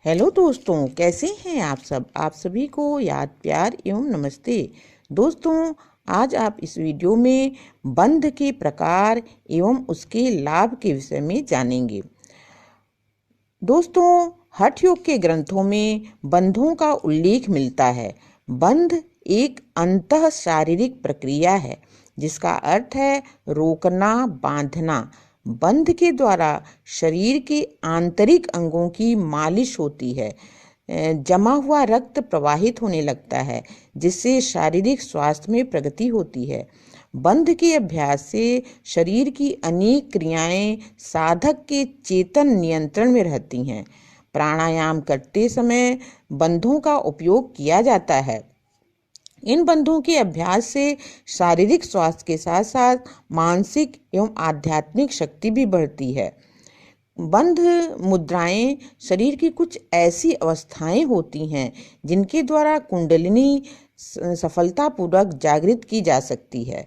Hello दोस्तों, कैसे हैं आप सब। आप सभी को याद प्यार एवं नमस्ते। दोस्तों, आज आप इस वीडियो में बंध के प्रकार एवं उसके लाभ के विषय में जानेंगे। दोस्तों, हठ योग के ग्रंथों में बंधों का उल्लेख मिलता है। बंध एक अंतः शारीरिक प्रक्रिया है जिसका अर्थ है रोकना, बांधना। बंध के द्वारा शरीर के आंतरिक अंगों की मालिश होती है। जमा हुआ रक्त प्रवाहित होने लगता है जिससे शारीरिक स्वास्थ्य में प्रगति होती है। बंध के अभ्यास से शरीर की अनेक क्रियाएं साधक के चेतन नियंत्रण में रहती हैं। प्राणायाम करते समय बंधों का उपयोग किया जाता है। इन बंधों के अभ्यास से शारीरिक स्वास्थ्य के साथ साथ मानसिक एवं आध्यात्मिक शक्ति भी बढ़ती है। बंध मुद्राएं शरीर की कुछ ऐसी अवस्थाएं होती हैं जिनके द्वारा कुंडलिनी सफलतापूर्वक जागृत की जा सकती है।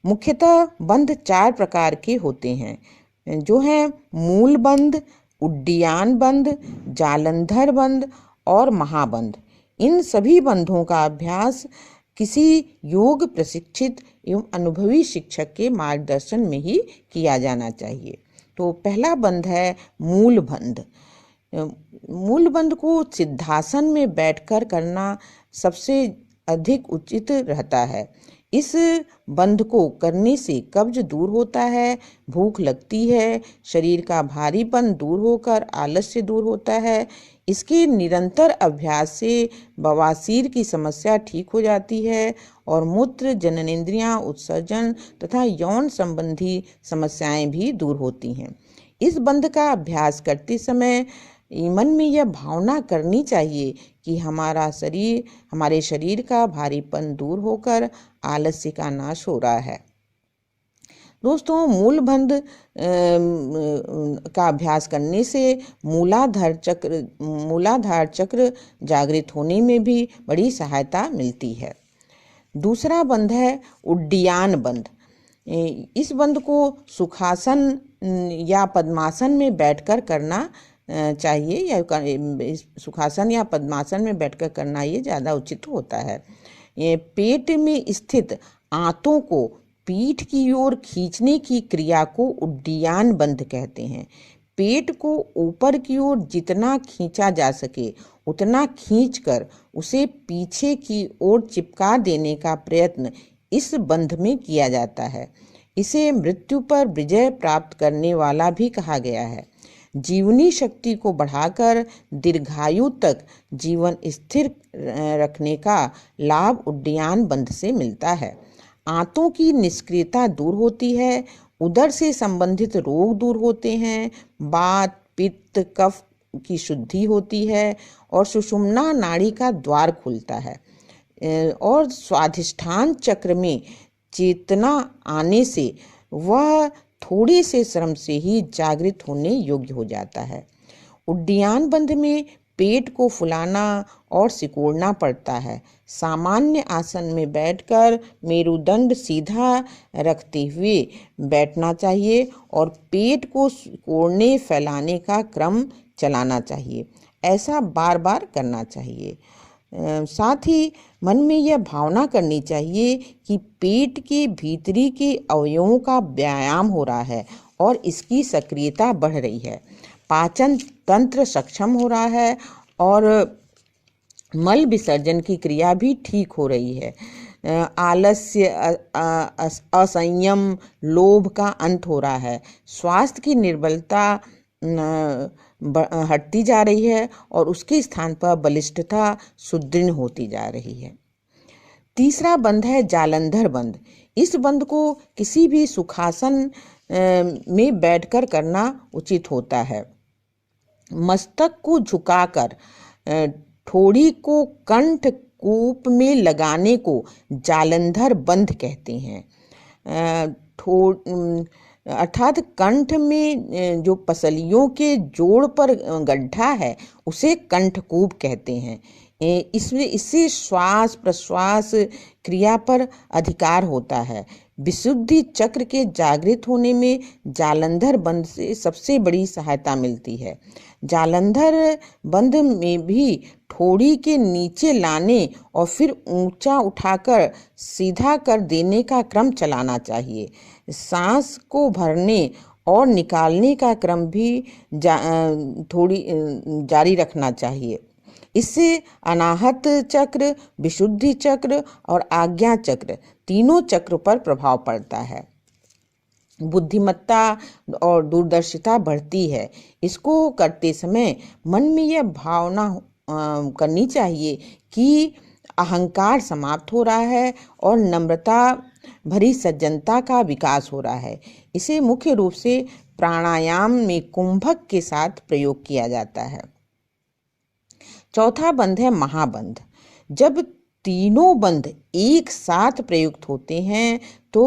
मुख्यतः बंध 4 प्रकार के होते हैं, जो हैं मूल बंध, उड्डीयान बंध, जालंधर बंध और महाबंध। इन सभी बंधों का अभ्यास किसी योग प्रशिक्षित एवं अनुभवी शिक्षक के मार्गदर्शन में ही किया जाना चाहिए। तो पहला बंध है मूल बंध। मूल बंध को सिद्धासन में बैठकर करना सबसे अधिक उचित रहता है। इस बंध को करने से कब्ज दूर होता है, भूख लगती है, शरीर का भारीपन दूर होकर आलस्य दूर होता है। इसके निरंतर अभ्यास से बवासीर की समस्या ठीक हो जाती है और मूत्र, जननेंद्रियां, उत्सर्जन तथा यौन संबंधी समस्याएं भी दूर होती हैं। इस बंध का अभ्यास करते समय मन में यह भावना करनी चाहिए कि हमारे शरीर का भारीपन दूर होकर आलस्य का नाश हो रहा है। दोस्तों, मूल बंध का अभ्यास करने से मूलाधार चक्र जागृत होने में भी बड़ी सहायता मिलती है। दूसरा बंध है उड्डीयान बंध। इस बंध को सुखासन या पद्मासन में बैठकर करना चाहिए, या सुखासन या पद्मासन में बैठकर करना ये ज़्यादा उचित होता है। ये पेट में स्थित आंतों को पीठ की ओर खींचने की क्रिया को उड्डीयान बंध कहते हैं। पेट को ऊपर की ओर जितना खींचा जा सके उतना खींचकर उसे पीछे की ओर चिपका देने का प्रयत्न इस बंध में किया जाता है। इसे मृत्यु पर विजय प्राप्त करने वाला भी कहा गया है। जीवनी शक्ति को बढ़ाकर दीर्घायु तक जीवन स्थिर रखने का लाभ उड्डीयान बंध से मिलता है। आंतों की निष्क्रियता दूर होती है, उदर से संबंधित रोग दूर होते हैं, वात, पित्त, कफ की शुद्धि होती है और सुषुम्ना नाड़ी का द्वार खुलता है और स्वाधिष्ठान चक्र में चेतना आने से वह थोड़े से श्रम से ही जागृत होने योग्य हो जाता है। उड्डीयान बंध में पेट को फुलाना और सिकोड़ना पड़ता है। सामान्य आसन में बैठकर मेरुदंड सीधा रखते हुए बैठना चाहिए और पेट को सिकोड़ने फैलाने का क्रम चलाना चाहिए। ऐसा बार बार करना चाहिए। साथ ही मन में यह भावना करनी चाहिए कि पेट के भीतरी के अवयवों का व्यायाम हो रहा है और इसकी सक्रियता बढ़ रही है। पाचन तंत्र सक्षम हो रहा है और मल विसर्जन की क्रिया भी ठीक हो रही है। आलस्य, असंयम, लोभ का अंत हो रहा है। स्वास्थ्य की निर्बलता हटती जा रही है और उसके स्थान पर बलिष्ठता सुदृढ़ होती जा रही है। तीसरा बंध है जालंधर बंध। इस बंध को किसी भी सुखासन में बैठकर करना उचित होता है। मस्तक को झुकाकर ठोड़ी को कंठ कूप में लगाने को जालंधर बंध कहते हैं। अर्थात कंठ में जो पसलियों के जोड़ पर गड्ढा है उसे कंठकूप कहते हैं। इससे श्वास प्रश्वास क्रिया पर अधिकार होता है। विशुद्धि चक्र के जागृत होने में जालंधर बंध से सबसे बड़ी सहायता मिलती है। जालंधर बंध में भी ठोड़ी के नीचे लाने और फिर ऊंचा उठाकर सीधा कर देने का क्रम चलाना चाहिए। सांस को भरने और निकालने का क्रम भी थोड़ी जारी रखना चाहिए। इससे अनाहत चक्र, विशुद्धि चक्र और आज्ञा चक्र तीनों चक्र पर प्रभाव पड़ता है। बुद्धिमत्ता और दूरदर्शिता बढ़ती है। इसको करते समय मन में यह भावना करनी चाहिए कि अहंकार समाप्त हो रहा है और नम्रता भरी सज्जनता का विकास हो रहा है। इसे मुख्य रूप से प्राणायाम में कुंभक के साथ प्रयोग किया जाता है। चौथा बंध है महाबंध। जब तीनों बंध एक साथ प्रयुक्त होते हैं तो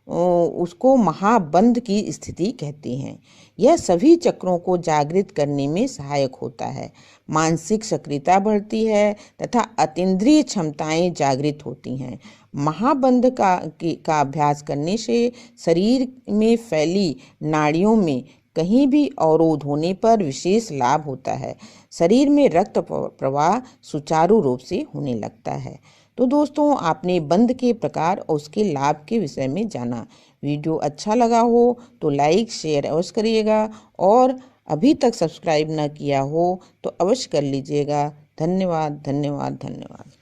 उसको महाबंध की स्थिति कहते हैं। यह सभी चक्रों को जागृत करने में सहायक होता है। मानसिक सक्रियता बढ़ती है तथा अतीन्द्रिय क्षमताएं जागृत होती हैं। महाबंध का अभ्यास करने से शरीर में फैली नाड़ियों में कहीं भी अवरोध होने पर विशेष लाभ होता है। शरीर में रक्त प्रवाह सुचारू रूप से होने लगता है। तो दोस्तों, आपने बंध के प्रकार और उसके लाभ के विषय में जाना। वीडियो अच्छा लगा हो तो लाइक शेयर अवश्य करिएगा और अभी तक सब्सक्राइब न किया हो तो अवश्य कर लीजिएगा। धन्यवाद धन्यवाद धन्यवाद।